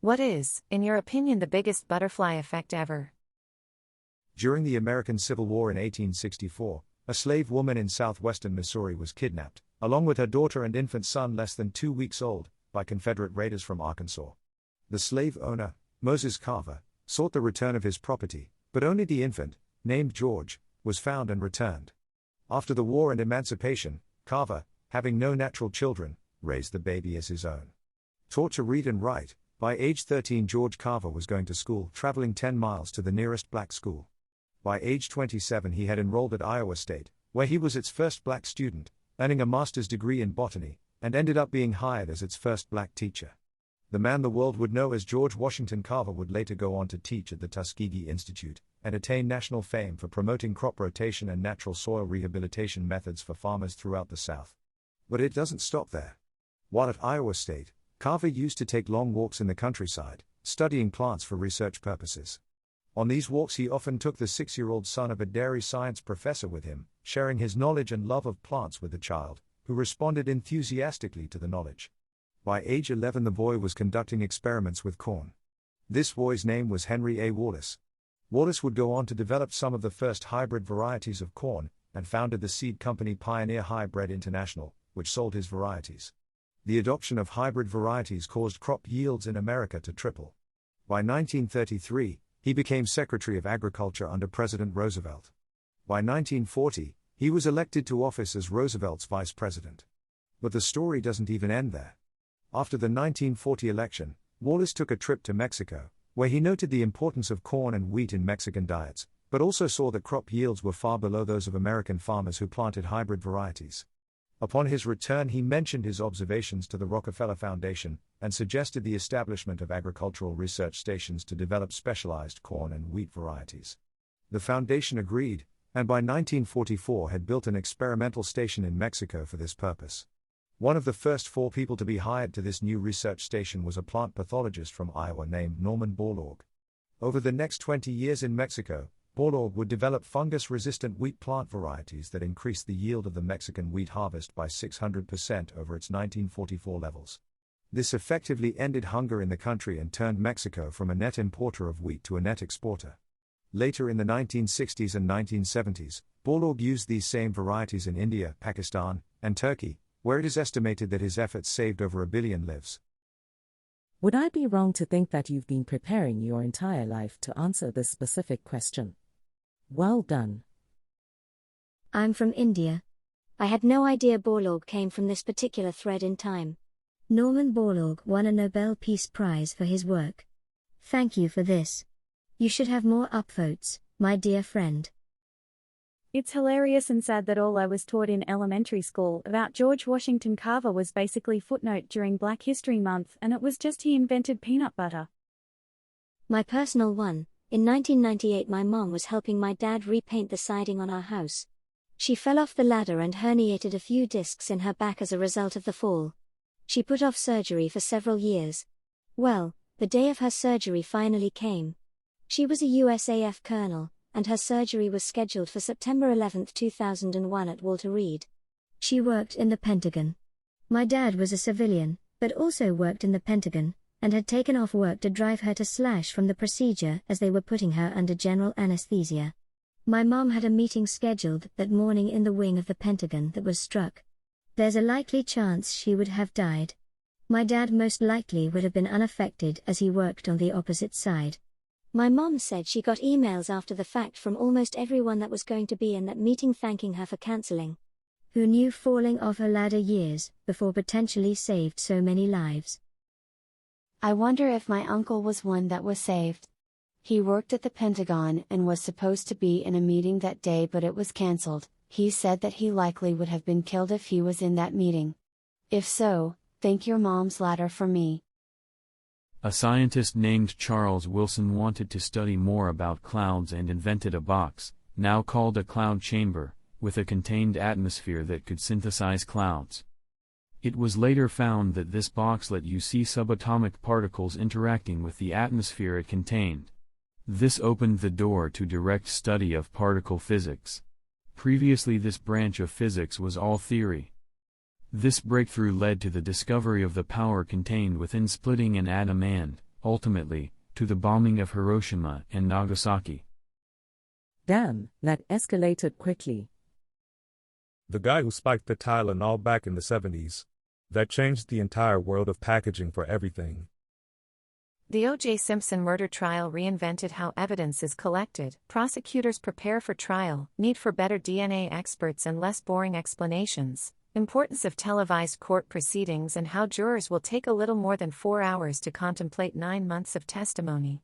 What is, in your opinion, the biggest butterfly effect ever? During the American Civil War in 1864, a slave woman in southwestern Missouri was kidnapped, along with her daughter and infant son less than 2 weeks old, by Confederate raiders from Arkansas. The slave owner, Moses Carver, sought the return of his property, but only the infant, named George, was found and returned. After the war and emancipation, Carver, having no natural children, raised the baby as his own. Taught to read and write, by age 13 George Carver was going to school, traveling 10 miles to the nearest black school. By age 27 he had enrolled at Iowa State, where he was its first black student, earning a master's degree in botany, and ended up being hired as its first black teacher. The man the world would know as George Washington Carver would later go on to teach at the Tuskegee Institute, and attain national fame for promoting crop rotation and natural soil rehabilitation methods for farmers throughout the South. But it doesn't stop there. While at Iowa State, Carver used to take long walks in the countryside, studying plants for research purposes. On these walks he often took the 6-year-old son of a dairy science professor with him, sharing his knowledge and love of plants with the child, who responded enthusiastically to the knowledge. By age 11 the boy was conducting experiments with corn. This boy's name was Henry A. Wallace. Wallace would go on to develop some of the first hybrid varieties of corn, and founded the seed company Pioneer Hybrid International, which sold his varieties. The adoption of hybrid varieties caused crop yields in America to triple. By 1933, he became Secretary of Agriculture under President Roosevelt. By 1940, he was elected to office as Roosevelt's vice president. But the story doesn't even end there. After the 1940 election, Wallace took a trip to Mexico, where he noted the importance of corn and wheat in Mexican diets, but also saw that crop yields were far below those of American farmers who planted hybrid varieties. Upon his return he mentioned his observations to the Rockefeller Foundation, and suggested the establishment of agricultural research stations to develop specialized corn and wheat varieties. The foundation agreed, and by 1944 had built an experimental station in Mexico for this purpose. One of the first 4 people to be hired to this new research station was a plant pathologist from Iowa named Norman Borlaug. Over the next 20 years in Mexico, Borlaug would develop fungus-resistant wheat plant varieties that increased the yield of the Mexican wheat harvest by 600% over its 1944 levels. This effectively ended hunger in the country and turned Mexico from a net importer of wheat to a net exporter. Later in the 1960s and 1970s, Borlaug used these same varieties in India, Pakistan, and Turkey, where it is estimated that his efforts saved over 1 billion lives. Would I be wrong to think that you've been preparing your entire life to answer this specific question? Well done. I'm from India. I had no idea Borlaug came from this particular thread in time. Norman Borlaug won a Nobel Peace Prize for his work. Thank you for this. You should have more upvotes, my dear friend. It's hilarious and sad that all I was taught in elementary school about George Washington Carver was basically footnote during Black History Month, and it was just he invented peanut butter. My personal one. In 1998 my mom was helping my dad repaint the siding on our house. She fell off the ladder and herniated a few discs in her back as a result of the fall. She put off surgery for several years. Well, the day of her surgery finally came. She was a USAF colonel, and her surgery was scheduled for September 11, 2001 at Walter Reed. She worked in the Pentagon. My dad was a civilian, but also worked in the Pentagon, and had taken off work to drive her to Slash from the procedure as they were putting her under general anesthesia. My mom had a meeting scheduled that morning in the wing of the Pentagon that was struck. There's a likely chance she would have died. My dad most likely would have been unaffected as he worked on the opposite side. My mom said she got emails after the fact from almost everyone that was going to be in that meeting thanking her for canceling. Who knew falling off a ladder years before potentially saved so many lives? I wonder if my uncle was one that was saved. He worked at the Pentagon and was supposed to be in a meeting that day, but it was cancelled. He said that he likely would have been killed if he was in that meeting. If so, thank your mom's ladder for me. A scientist named Charles Wilson wanted to study more about clouds and invented a box, now called a cloud chamber, with a contained atmosphere that could synthesize clouds. It was later found that this box let you see subatomic particles interacting with the atmosphere it contained. This opened the door to direct study of particle physics. Previously this branch of physics was all theory. This breakthrough led to the discovery of the power contained within splitting an atom and, ultimately, to the bombing of Hiroshima and Nagasaki. Damn, that escalated quickly. The guy who spiked the Tylenol back in the 70s. That changed the entire world of packaging for everything. The O.J. Simpson murder trial reinvented how evidence is collected. Prosecutors prepare for trial, need for better DNA experts and less boring explanations. Importance of televised court proceedings and how jurors will take a little more than 4 hours to contemplate 9 months of testimony.